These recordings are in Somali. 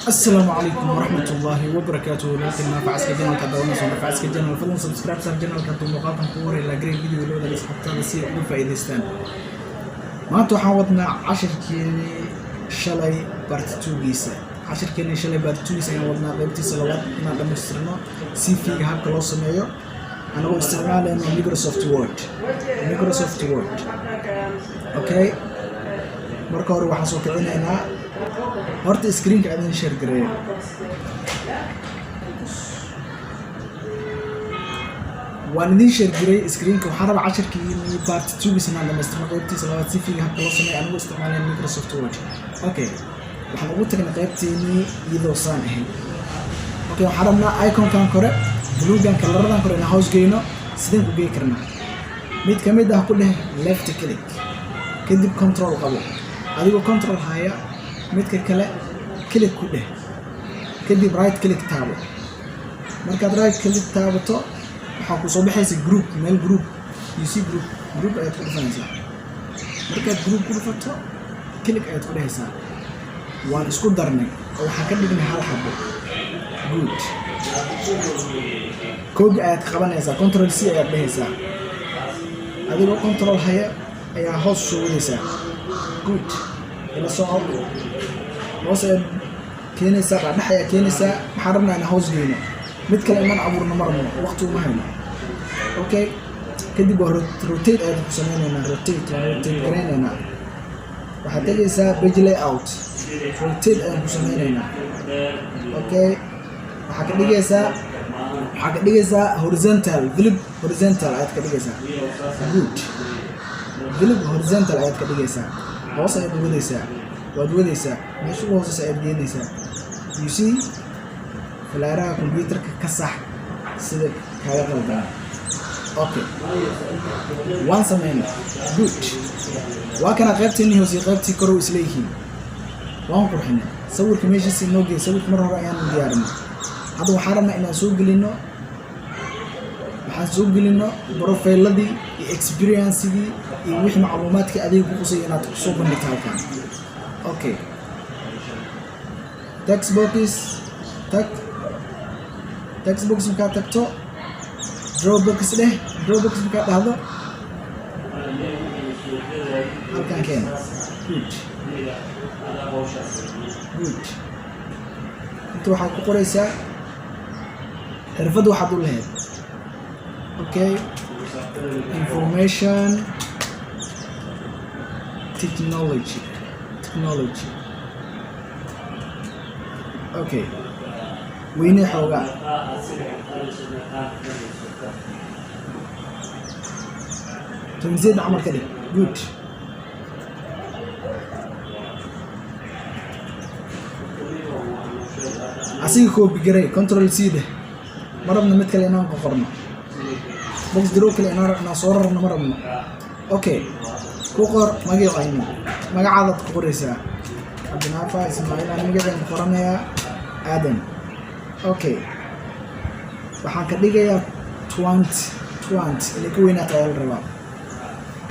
السلام عليكم ورحمة الله وبركاته. لكن ما فعس كجنال كدونا سو فعس كجنال فضل سبسكرايب سر جنال كنتم مقاطع كوري لا جري فيديو لو دا حتى نسير ugu faa'iideystaan. maanta waxaan wadnaa cashirkeeni shalay part 2 giisa. cashirkeeni shalay part 2 giisa ayaan wadnaa qaybtiisa labaad inaan dhamaystirno CV-ga habka loo sameeyo anagoo isticmaalayno Microsoft Word. Okay, marka hore waxaan soo kicinaynaa horta screen-ka aan share gareeyo. waan idin share gareeyay screen-ka waxaan rabaa cashirkii part 2 giisa inaan dhamaystirno qaybtiisa labaad CV-ga habka loo sameeyo anagoo isticmaalayno Microsoft Word. Okay, waxaan ugu tagnay qaybteeni iyadoo saan ahayn. Okay, waxaan rabnaa icon-kan kore bluegan kalaradan kore inaan hoos geyno sideen ku geey karnaa. mid ka mid ah ku dheh left click kadib control qabo adigoo control haya midka kale click ku dheh kadib right click taabo. markaad right click taabato waxaa ku soo baxaysa group meel group group ayaad ku dhufanaysaa. markaad group ku dhufato click ayaad ku dhehaysaa waan isku darnay oo waxaan ka dhignay hal xabo. good code ayaad qabanaysaa control C ayaad dhehaysaa adigoo control haya ayaa hoos soo wadaysaa. good ila soo hoos ayaad keenaysaa dhex ayaa keenaysaa. waxaan rabnaa inaan hoos geyno mid kale iman abuurno marno waqti uma hayno. okay, kadib waa rotate ayaad ku sameynaynaa. rotate gareynaynaa. waxaad tegaysaa page layout rotate ayaan ku sameynaynaa. okay, waxaad ka dhigaysaa horizontal flip horizontal ayaad ka dhigaysaa. good flip horizontal ayaad ka dhigaysaa. hoos ayaad wadaysaa waad wadaysaa meesha ugu hooseysa ayaad geynaysaa. you see falaaraha computerka ka sax sida kaaga qaldan. okay, waan sameynaa. good waa kana qaybteeni hoose qaybtii kor u isla yihiin. waan qurxinay sawirka meeshiisa inoo geey. sawirka mar hore ayaan diyaarinay. hadda waxaan rabnaa inaan soo gelino profile-ladii iyo experience-gii iyo wixii macluumaadka adiga ku qusay inaad ku soo bandhigto halkan. okay, text box markaad tagto draw box markaad dhahdo halkan keena. good inta waxaad ku qoraysaa xirfad waxaad u lahayd. okay, information technology. okay, weyne xoogaa tunzeed camal ka dhig. good asiga copy garay control C dheh. marabna mid kale inaan qorno box draw kale inaan soo rarno marabna. okay, ku qor magacaada ku qoraysaa Abdinaafa Ismaaciil aan magaceeda qoranayaa Aadan. okay, waxaan ka dhigayaa 20 ilaa ku weynaata ayaa la rabaa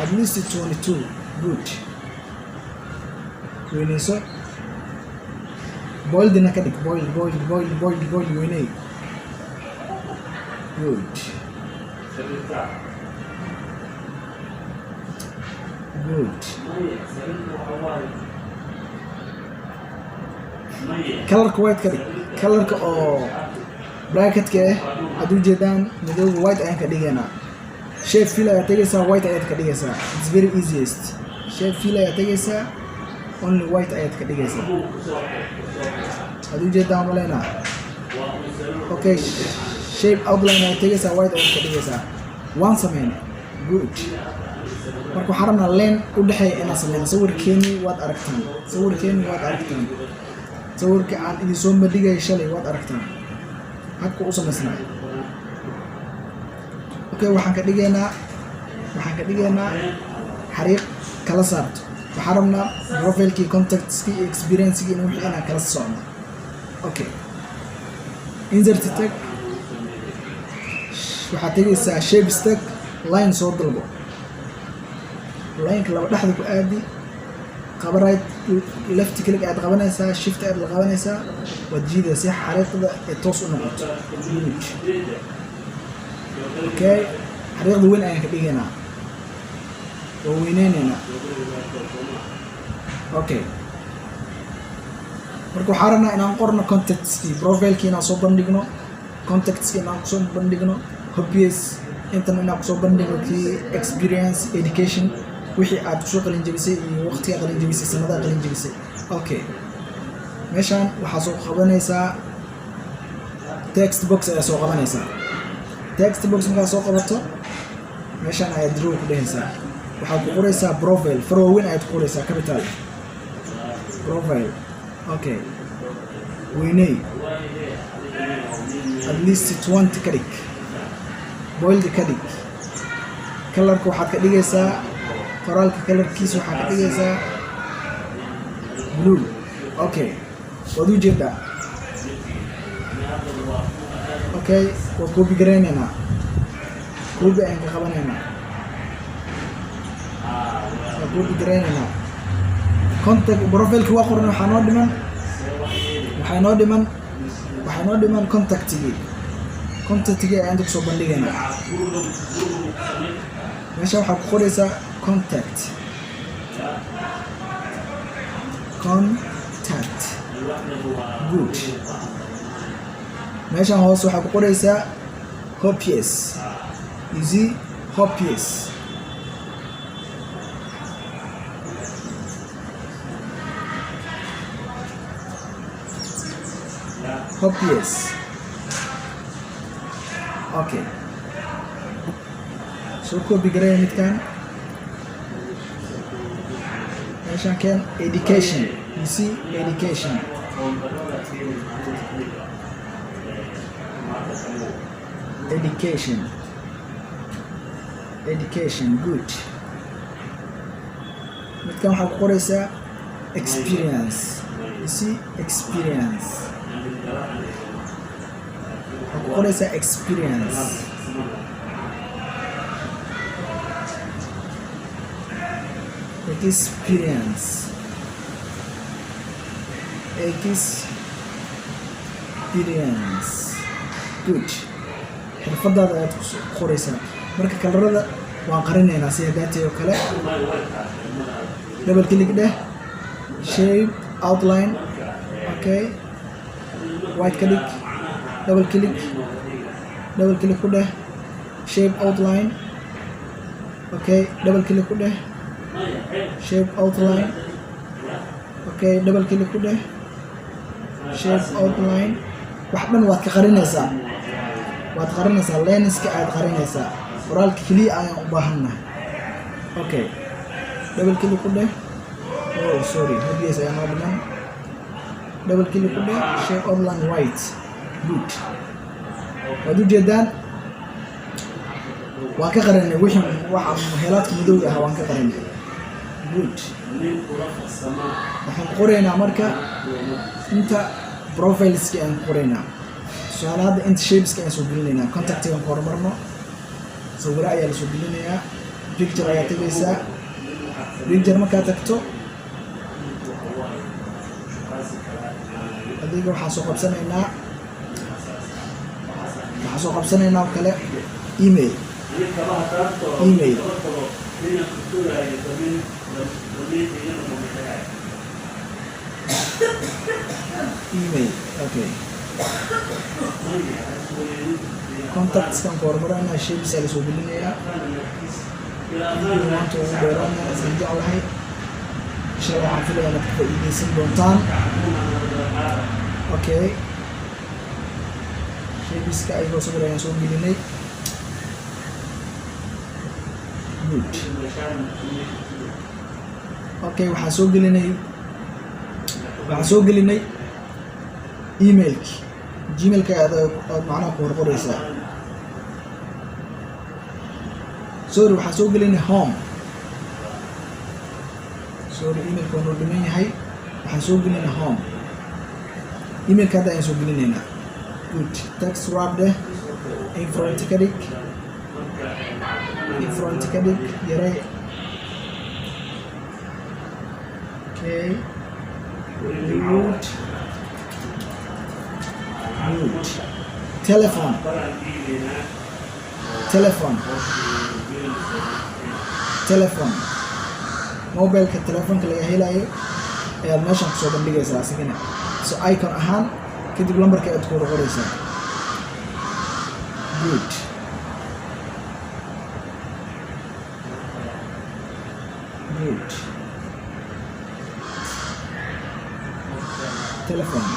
at least 22. good weynayso boildina ka dhig bold weynay. good colorka white ka dhig. colorka oo bracketka aad u jeedaan madowga white ayaan ka dhigaynaa. shape fill ayaad tegaysaa white ayaad ka dhigaysaa. it's very easiest. shape fill ayaad tegaysaa only white ayaad ka dhigaysaa. aad u jeedaan maleynaa. okay, shape outline ayaad tegaysaa white ayaad ka dhigaysaa. waan sameynay. good marka waxaan rabnaa leen u dhexeeya inaan sameyno. sawirkeeni waad aragtaan. sawirka aan idin soo bandhigay shalay waad aragtaan habka u samaysnaa. okay, waxaan ka dhigaynaa xariiq kala saarto. waxaan rabnaa profile-kii contacts-kii iyo experience-kii in wixii inaan kala socno. okay, insert tag waxaad tegaysaa shape stack line soo dalbo. line-ka laba dhexda ku aadi qaba right left click aad qabanaysaa shift aad la qabanaysaa waad jiidaysaa xariiqda ee toos u noqoto okay xariiqda weyn ayaan ka dhigaynaa oo weyneynayna okay marka waxaan rabnaa inaan qorno contactskii profilekii inaan soo bandhigno contactskii inaan kusoo bandhigno hobbies intan inaan kusoo bandhigno kii experience education wixii aad kusoo qalin jebisay iyo waqtiga qalin jebisay sanadaha qalin jebisay okay meeshaan waxaa soo qabanaysaa text box ayaa soo qabanaysaa text box markaa soo qabato meeshaan ayaa draw ku dhehaysaa waxaad ku qoraysaa profile far waaweyn ayaad ku qoraysaa capital profile okay weyney at least 20 ka dhig bold ka dhig colorka waxaad ka dhigaysaa qoraalka colorkiisa waxaad ka dhigaysaa blue okay waad u jeedaa okay waa copy garaynaynaa copy ayaan ka qabanaynaa waa copy garaynaynaa contact profileka waa qoran waxaa noo dhiman contactigii ayaan kusoo bandhigaynaa meesha waxaa ku qoraysaa contact good meeshaan hoos waxaa ku qoraysaa hobbies easy hobbies okay soo copy gareeya midkaan meeshaan keen education you see education good midkaan waxaa ku qoraysaa experience you see experience waxaa ku qoraysaa experience good xirfadaada ayaad ku qoraysaa marka kalarada waan qarinaynaa si hadaatay oo kale double click dheh shape outline okay white ka dhig double click ku dheh shape outline okay double click ku dheh shape outline okay double click ku dheh shape outline wax dhan waad ka qarinaysaa lenska aad qarinaysaa qoraalka keliya ayaan u baahannahay okay double click ku dheh oh sorry hobbies ayaa noo dhiman double click ku dheh shape outline white good waad u jeedaan waan ka qarinay waxa helaadka madowga ah waan ka qarinay good waxaan qoraynaa marka inta profileski aan qoraynaa tusaale hadda inta shapeska aan soo gelinaynaa contactigan ku horumarno sawiro ayaa la soo gelinayaa picture ayaa tegaysaa picture markaa tagto adiga waxaan soo qabsanaynaa oo kale email okay contactskan ku horumaranaa shapes ayaa la soo gelinayaa maanta ugu dheeraana isaan jeclahay insha Allah waxaan filayaa inaad ka faa'iidaysan doontaan okay shapeska ayagoo sawir ayaan soo gelinay good okay waxaan soo gelinay emailki gmailka aad macnaha ku horqoraysaa sorry waxaan soo gelinay home sorry emailka waa noo dhiman yahay waxaan soo gelinay home emailka hadda ayaan soo gelinaynaa good text wrap dheh infront ka dhig yaray Okay. Good. Good. Telephone. Telephone. Telephone. Mobile ka telefonka laga helayo ayaad meeshan kusoo bandhigaysaa asigana so icon ahaan kadib lambarka aad ku qoraysaa. Good. Good. Telephone.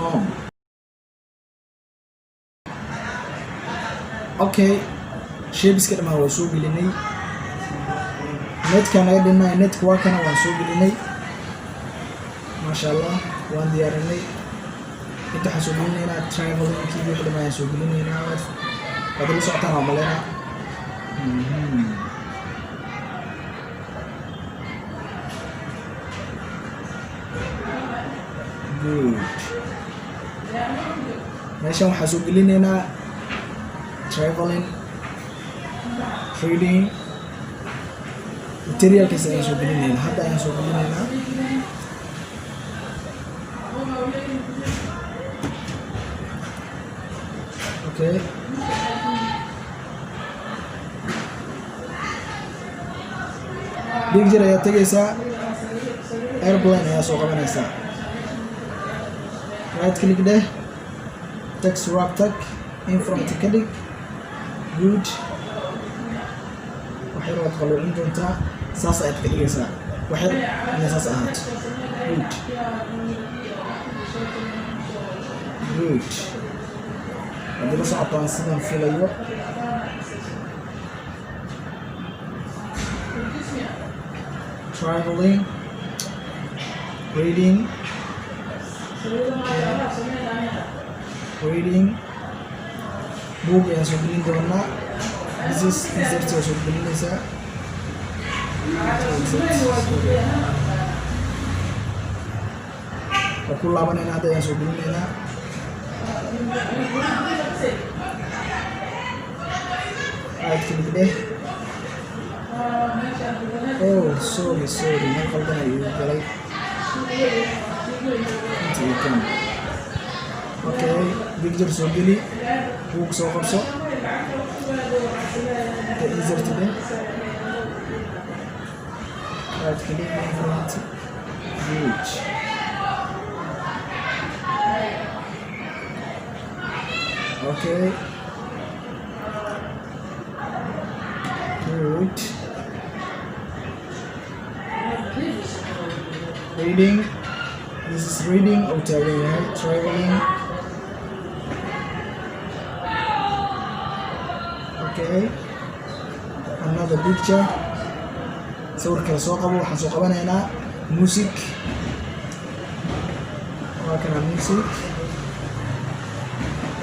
Home. Okay. Shapes ka dhamaan waa soo gelinay. Netka naga dhinay netka waa kana waan soo gelinay. Masha Allah waan diyaarinay. Inta waxaan soo gelinaynaa traveling kii wixii dhamaan soo gelinaynaa. Waad la socotaan waa maleena. Good. Meeshaan waxaan soo gelinaynaa traveling, reading, material kiisa ayaan soo gelinaynaa. Hadda ayaan soo gelinaynaa. Okay. Picture ayaa tegaysaa. Airplane ayaa soo qabanaysaa. Right click deh. Text wrap tag. In front ka dhig. Good. waxay rood qaloocan doontaa saas ayaad ka dhigaysaa waxay inay saas ahaato. Good. Good. haddii la socotaan sidaan filayo traveling, reading, book ayaan soo gelin doonaa. This is insert soo gelinaysaa. Waa ku laabanayna hadda ayaan soo gelinaynaa. Right click deh. Oh sorry ma qaldan ayuu galay. Okay, picture soo geli, book soo qabso. Insert deh. Right click in front. Good. Okay. Good. Reading. This is reading or traveling. Okay. Another picture. Sawirka soo qabo waxaan soo qabanaynaa music. Waa kana music.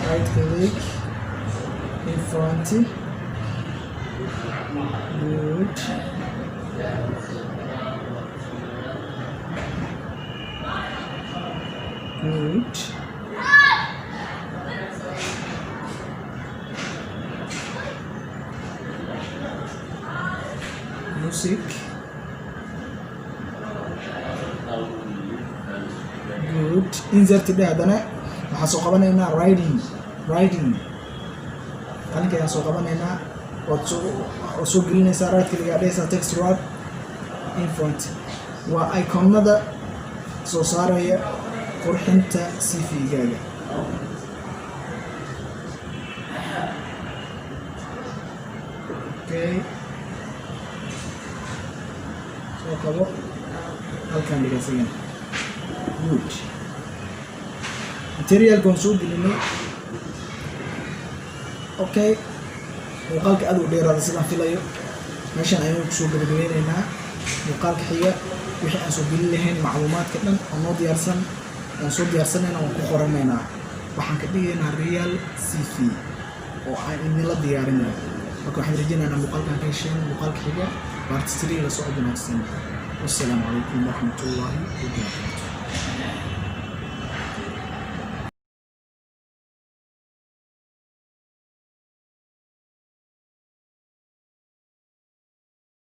Right click in front. Good. Good. Music. Good. Insert deh hadana waxaan soo qabanaynaa writing. Halka ayaan soo qabanaynaa waad soo gelinaysaa right click dhehaysaa text wrap in front. Waa iconada soo saaraya qurxinta CV-gaaga. Okay. Soo qabo halkan dhigaysan. Good. Material-kan soo gelinay. Okay. muuqaalka aad u dheeraada sidaan filayo. meeshan ayaan ku soo gabagabeynaynaa muuqaalka xiga wixii aan soo gelin lahayn macluumaadka dhan oo noo diyaarsan aan soo diyaarsanayna waan ku qoranaynaa. waxaan ka dhigaynaa real CV oo aan idinla diyaarinayo. marka waxaan rajaynaynaa muuqaalkan ka hesheen muuqaalka xiga part 3 la socod wanaagsan. wassalaamu calaykum waraxmatullaahi wabarakaatuh.